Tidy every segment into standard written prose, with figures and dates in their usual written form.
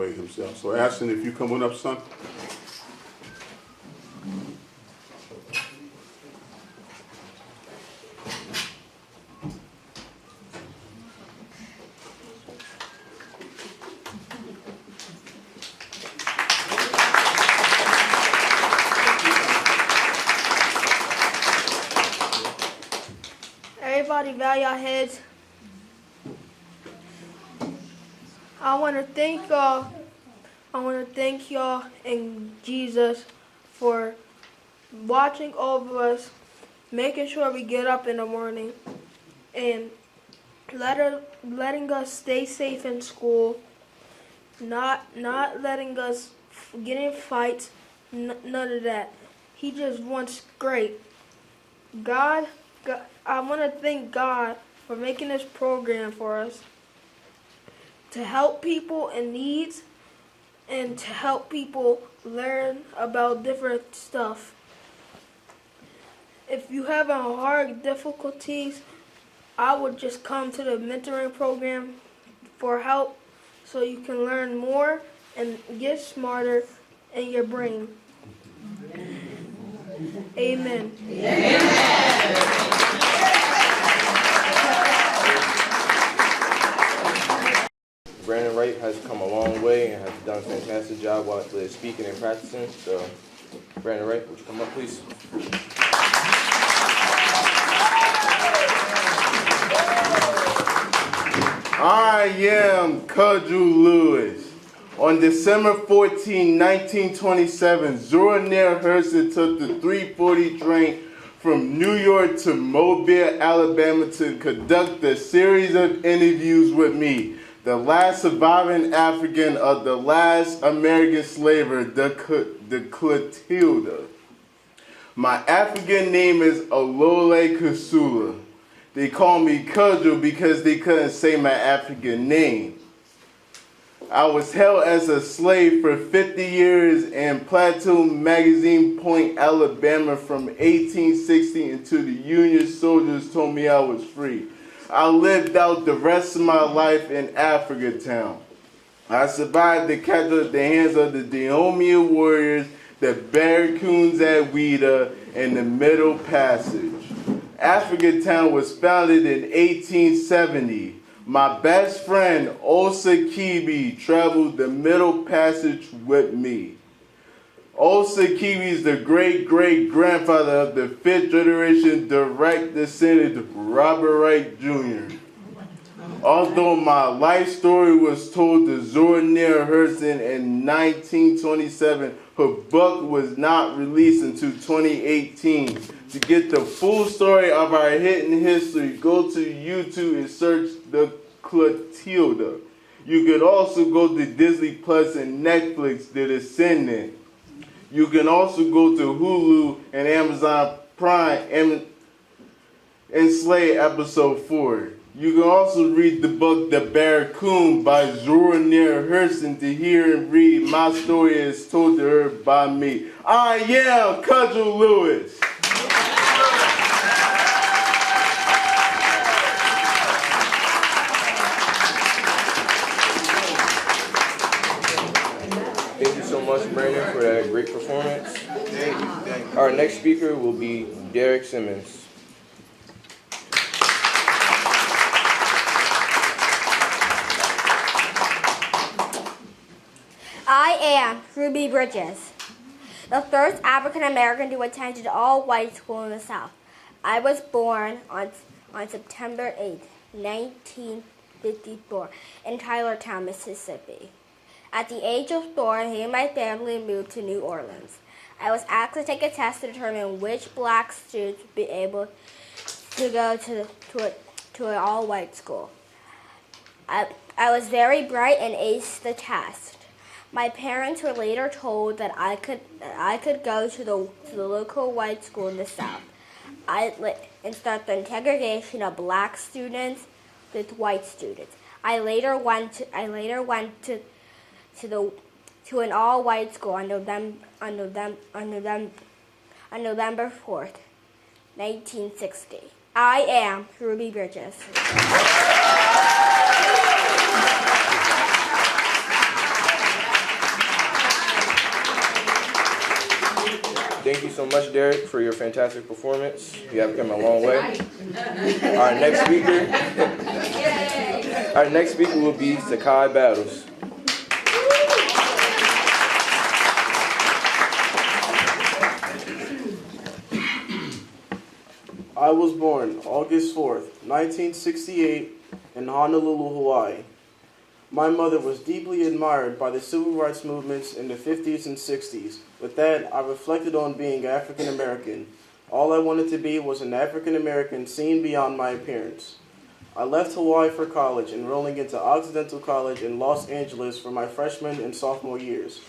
evaluate himself. So Ashton, if you come on up, son. Everybody bow your heads. I want to thank y'all and Jesus for watching over us, making sure we get up in the morning, and letting us stay safe in school, not letting us get in fights, none of that. He just wants great. God, I want to thank God for making this program for us to help people in needs and to help people learn about different stuff. If you have hard difficulties, I would just come to the mentoring program for help so you can learn more and get smarter in your brain. Amen. Brandon Wright has come a long way and has done a fantastic job while speaking and practicing. So, Brandon Wright, would you come up, please? I am Cudgel Lewis. On December 14, 1927, Zora Neale Hurston took the 340 train from New York to Mobile, Alabama to conduct a series of interviews with me, the last surviving African of the last American slaver, the Clotilda. My African name is Olole Kusula. They call me Cudgel because they couldn't say my African name. I was held as a slave for 50 years in Platoon Magazine Point, Alabama from 1860 until the Union soldiers told me I was free. I lived out the rest of my life in Africa Town. I survived the capture at the hands of the Dahomey warriors, the Barracoons at Ouida, and the Middle Passage. Africa Town was founded in 1870. My best friend, Osa Kibi, traveled the Middle Passage with me. Osa Kibi is the great-great-grandfather of the fifth generation direct descendant of Robert Wright Jr. Although my life story was told to Zora Neale Hurston in 1927, her book was not released until 2018. To get the full story of our hidden history, go to YouTube and search The Clotilda. You could also go to Disney Plus and Netflix, The Descendant. You can also go to Hulu and Amazon Prime and Slay Episode 4. You can also read the book The Barracoon by Zora Neale Hurston to hear and read my story as told to her by me. I am Cudgel Lewis. Thank you so much, Brandon, for that great performance. Thank you. Our next speaker will be Derek Simmons. I am Ruby Bridges, the first African American to attend an all-white school in the South. I was born on September 8, 1954, in Tylertown, Mississippi. At the age of 4, me and my family moved to New Orleans. I was asked to take a test to determine which black students would be able to go to an all-white school. I was very bright and aced the test. My parents were later told that I could go to the local white school in the South. And start the integration of black students with white students. I later went to an all-white school on November 4th, 1960. I am Ruby Bridges. Thank you so much, Derek, for your fantastic performance. You have come a long way. Our next speaker will be Sakai Battles. I was born August 4th, 1968, in Honolulu, Hawaii. My mother was deeply admired by the civil rights movements in the 50s and 60s. With that, I reflected on being African American. All I wanted to be was an African American seen beyond my appearance. I left Hawaii for college, enrolling into Occidental College in Los Angeles for my freshman and sophomore years.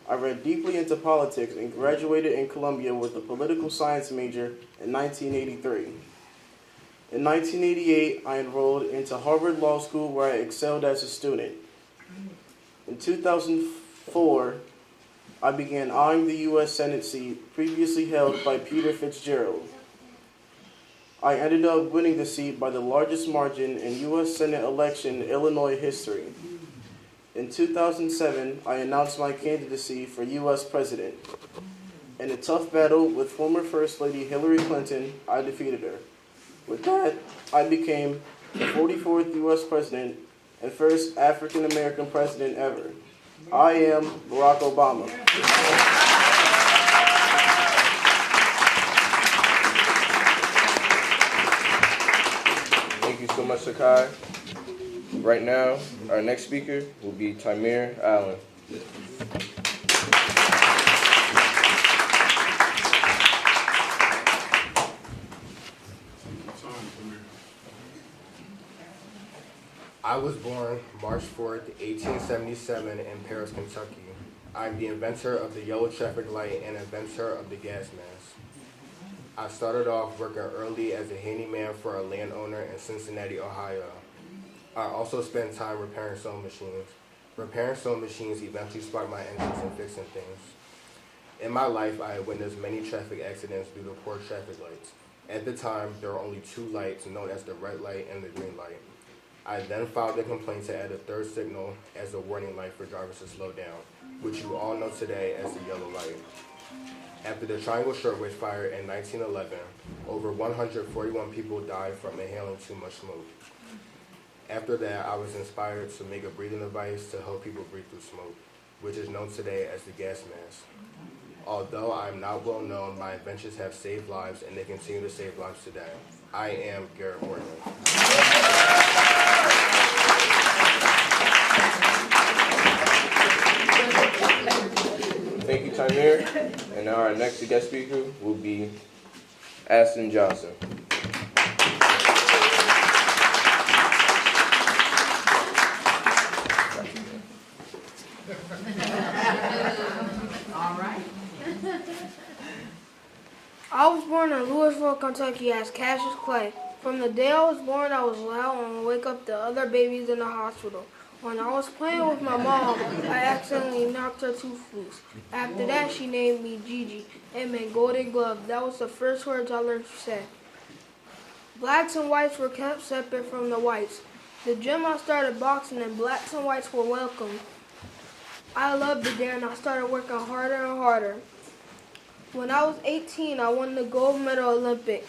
I read deeply into politics and graduated in Columbia with a political science major in 1983. In 1988, I enrolled into Harvard Law School where I excelled as a student. In 2004, I began eyeing the U.S. Senate seat previously held by Peter Fitzgerald. I ended up winning the seat by the largest margin in U.S. Senate election in Illinois history. In 2007, I announced my candidacy for U.S. President. In a tough battle with former First Lady Hillary Clinton, I defeated her. With that, I became the 44th U.S. President and first African American president ever. I am Barack Obama. Thank you so much, Sakai. Right now, our next speaker will be Tamir Allen. I was born March 4th, 1877 in Paris, Kentucky. I'm the inventor of the yellow traffic light and inventor of the gas mask. I started off working early as a handyman for a landowner in Cincinnati, Ohio. I also spent time repairing sewing machines. Repairing sewing machines eventually sparked my interest in fixing things. In my life, I had witnessed many traffic accidents due to poor traffic lights. At the time, there were only two lights, known as the red light and the green light. I then filed a complaint to add a third signal as a warning light for drivers to slow down, which you all know today as the yellow light. After the Triangle Shirtwaist Fire in 1911, over 141 people died from inhaling too much smoke. After that, I was inspired to make a breathing device to help people breathe through smoke, which is known today as the gas mask. Although I am not well known, my inventions have saved lives and they continue to save lives today. I am Garrett Morgan. Thank you, Tamir. And now our next guest speaker will be Aston Johnson. I was born in Louisville, Kentucky as Cassius Clay. From the day I was born, I was loud and would wake up the other babies in the hospital. When I was playing with my mom, I accidentally knocked her tooth loose. After that, she named me Gigi. It meant golden glove. That was the first words I learned to say. Blacks and whites were kept separate from the whites. The gym I started boxing and blacks and whites were welcome. I loved it there and I started working harder and harder. When I was 18, I won the gold medal Olympic.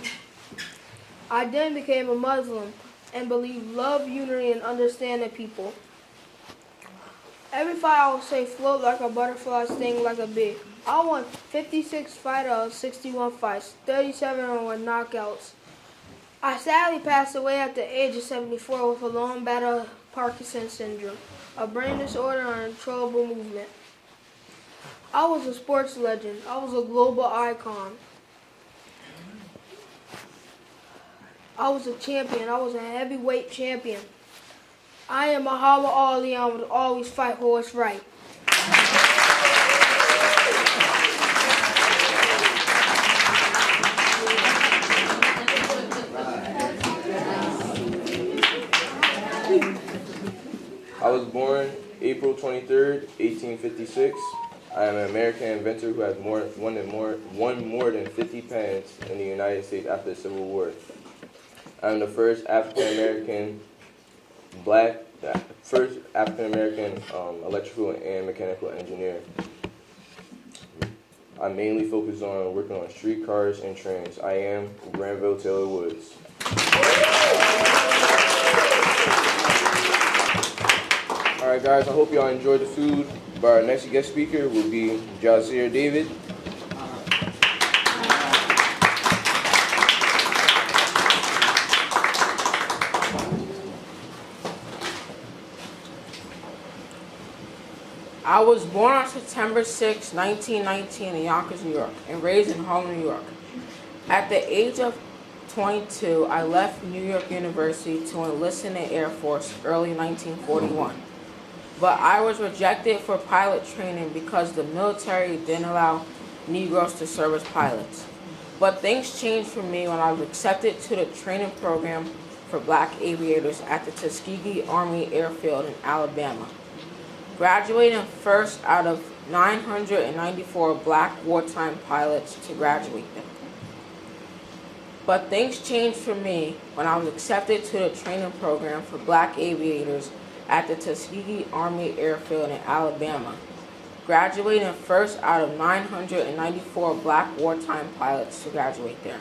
I then became a Muslim and believed love, unity, and understanding people. Every fight I would say float like a butterfly, sting like a bee. I won 56 fight out of 61 fights, 37 were knockouts. I sadly passed away at the age of 74 with a long battle of Parkinson's syndrome, a brain disorder and uncontrollable movement. I was a sports legend. I was a global icon. I was a champion. I was a heavyweight champion. I am Muhammad Ali. I would always fight for what's right. I was born April 23rd, 1856. I am an American inventor who has won more than 50 patents in the United States after the Civil War. I am the first African American electrical and mechanical engineer. I mainly focus on working on streetcars and trains. I am Granville Taylor Woods. Alright guys, I hope y'all enjoyed the food. But our next guest speaker will be Jazir David. I was born on September 6, 1919 in Yonkers, New York, and raised in Harlem, New York. At the age of 22, I left New York University to enlist in the Air Force early 1941. But I was rejected for pilot training because the military didn't allow Negroes to serve as pilots. But things changed for me when I was accepted to the training program for black aviators at the Tuskegee Army Airfield in Alabama, graduating first out of 994 black wartime pilots to graduate them. But things changed for me when I was accepted to the training program for black aviators at the Tuskegee Army Airfield in Alabama, graduating first out of 994 black wartime pilots to graduate there.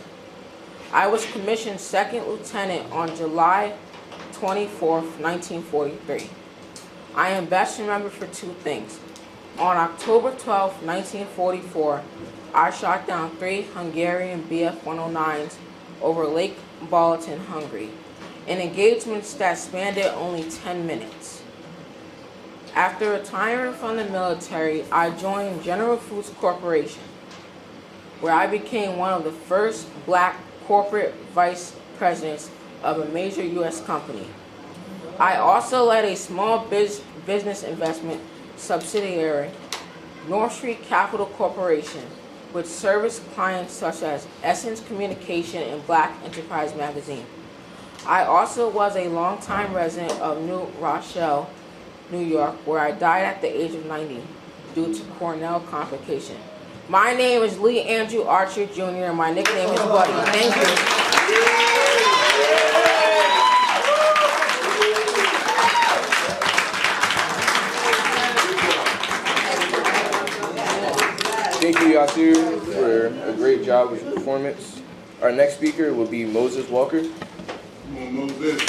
I was commissioned second lieutenant on July 24, 1943. I am best remembered for two things. On October 12, 1944, I shot down 3 Hungarian Bf-109s over Lake Balaton, Hungary, in engagements that spanned only 10 minutes. After retiring from the military, I joined General Foods Corporation, where I became one of the first black corporate vice presidents of a major U.S. company. I also led a small business investment subsidiary, North Street Capital Corporation, which serviced clients such as Essence Communication and Black Enterprise Magazine. I also was a longtime resident of New Rochelle, New York, where I died at the age of 90 due to corneal complication. My name is Lee Andrew Archer Jr. and my nickname is Buddy. Thank you. Thank you, Yasir, for a great job with your performance. Our next speaker will be Moses Walker. Come on, Moses.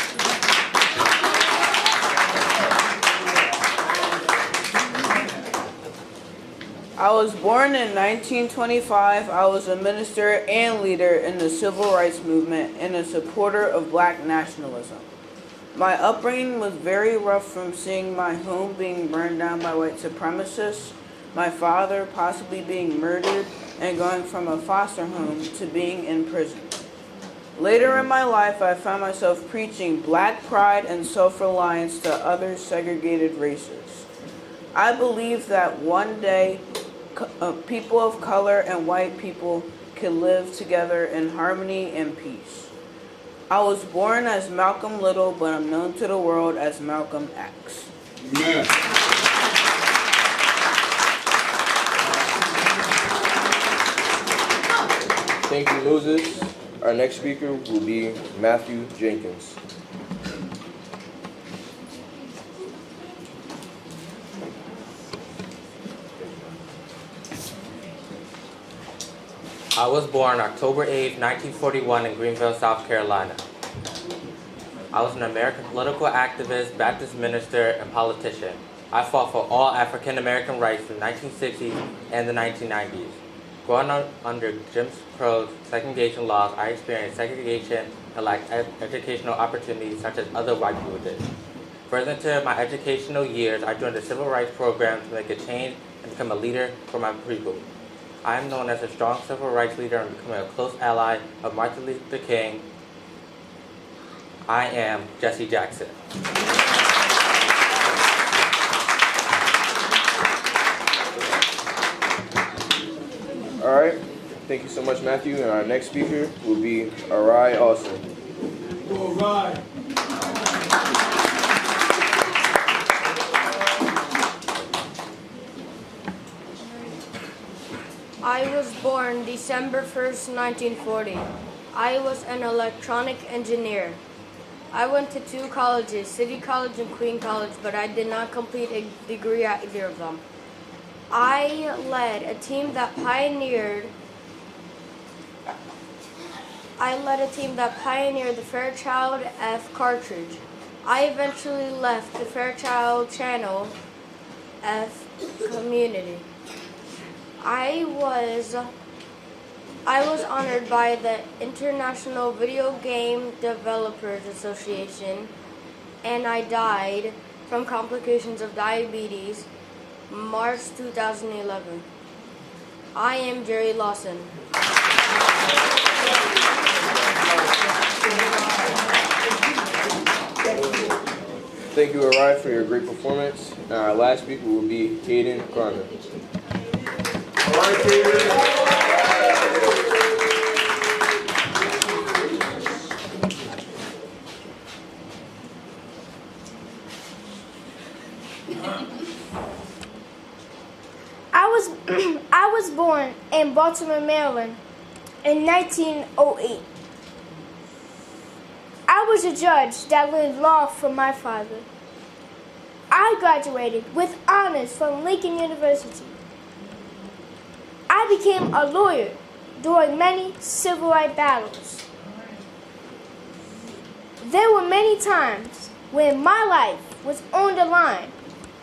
I was born in 1925. I was a minister and leader in the civil rights movement and a supporter of black nationalism. My upbringing was very rough, from seeing my home being burned down by white supremacists, my father possibly being murdered, and going from a foster home to being in prison. Later in my life, I found myself preaching black pride and self-reliance to other segregated races. I believe that one day, people of color and white people can live together in harmony and peace. I was born as Malcolm Little, but I'm known to the world as Malcolm X. Amen. Thank you, Moses. Our next speaker will be Matthew Jenkins. I was born October 8, 1941 in Greenville, South Carolina. I was an American political activist, Baptist minister, and politician. I fought for all African American rights in the 1960s and the 1990s. Growing up under Jim Crow's segregation laws, I experienced segregation and lacked educational opportunities such as other white people did. Further into my educational years, I joined the civil rights program to make a change and become a leader for my people. I am known as a strong civil rights leader and becoming a close ally of Martin Luther King. I am Jesse Jackson. All right. Thank you so much, Matthew. And our next speaker will be Arai Austin. All right. I was born December 1st, 1940. I was an electronic engineer. I went to 2 colleges, City College and Queen College, but I did not complete a degree at either of them. I led a team that pioneered the Fairchild F cartridge. I eventually left the Fairchild Channel F community. I was honored by the International Video Game Developers Association, and I died from complications of diabetes March 2011. I am Jerry Lawson. Thank you, Arai, for your great performance. And our last speaker will be Hayden Carmen. All right, David. I was born in Baltimore, Maryland in 1908. I was a judge that learned law from my father. I graduated with honors from Lincoln University. I became a lawyer during many civil rights battles. There were many times when my life was on the line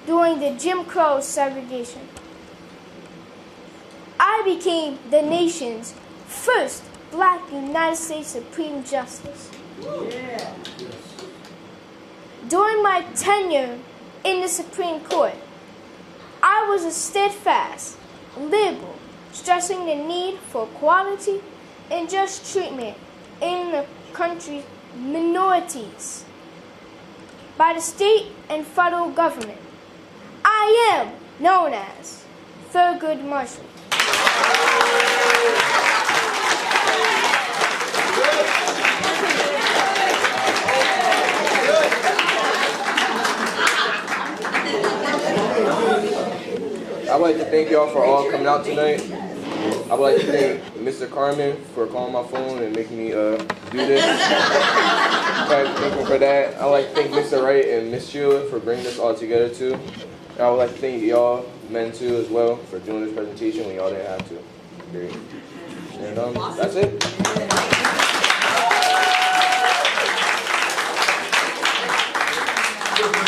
during the Jim Crow segregation. I became the nation's first Black United States Supreme Justice. Yeah. During my tenure in the Supreme Court, I was a steadfast liberal, stressing the need for equality and just treatment in the country's minorities by the state and federal government. I am known as Thurgood Marshall. I'd like to thank y'all for all coming out tonight. I would like to thank Mr. Carmen for calling my phone and making me do this. I'd like to thank him for that. I'd like to thank Mr. Wright and Miss Sheila for bringing this all together too. And I would like to thank y'all men too as well for doing this presentation when y'all didn't have to. Great. And that's it.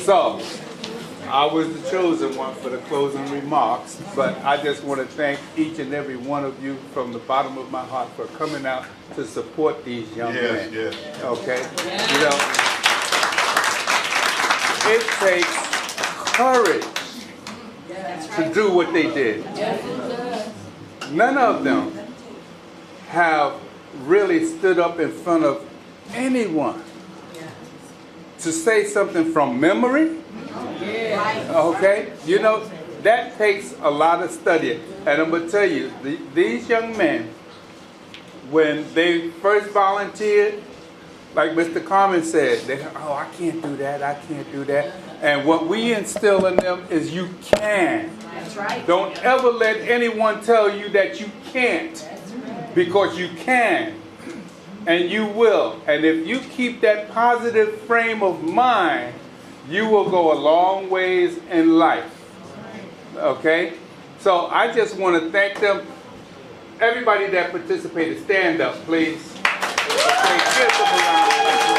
So, I was the chosen one for the closing remarks, but I just want to thank each and every one of you from the bottom of my heart for coming out to support these young men. Yes. Okay? You know, it takes courage to do what they did. None of them have really stood up in front of anyone to say something from memory. Okay? You know, that takes a lot of study. And I'm going to tell you, these young men, when they first volunteered, like Mr. Carmen said, they, oh, I can't do that, I can't do that. And what we instill in them is you can. That's right. Don't ever let anyone tell you that you can't. That's right. Because you can. And you will. And if you keep that positive frame of mind, you will go a long ways in life. Okay? So I just want to thank them. Everybody that participated, stand up, please. Okay, give them a round of applause.